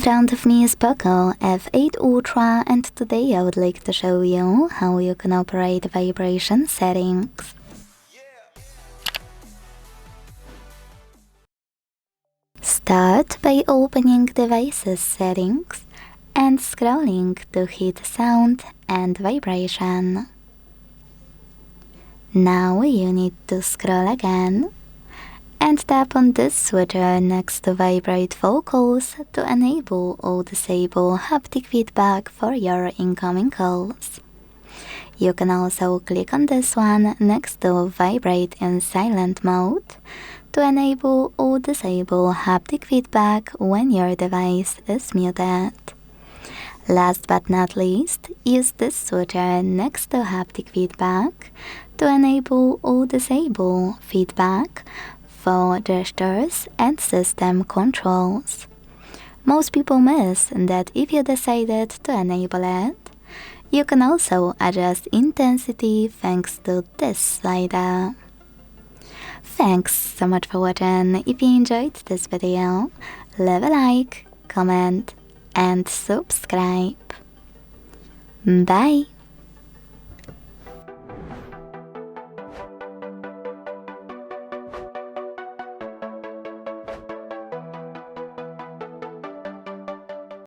front of me is POCO F8 Ultra, and today I would like to show you how you can operate vibration settings. Start by opening Devices Settings and scrolling to hit Sound and Vibration. Now you need to scroll again and tap on this switcher next to Vibrate vocals to enable or disable haptic feedback for your incoming calls. You can also click on this one next to Vibrate in silent mode to enable or disable haptic feedback when your device is muted. Last but not least, use this switcher next to haptic feedback to enable or disable feedback for gestures and system controls. Most people miss that if you decided to enable it, you can also adjust intensity thanks to this slider. Thanks so much for watching. If you enjoyed this video, leave a like, comment and subscribe. Bye!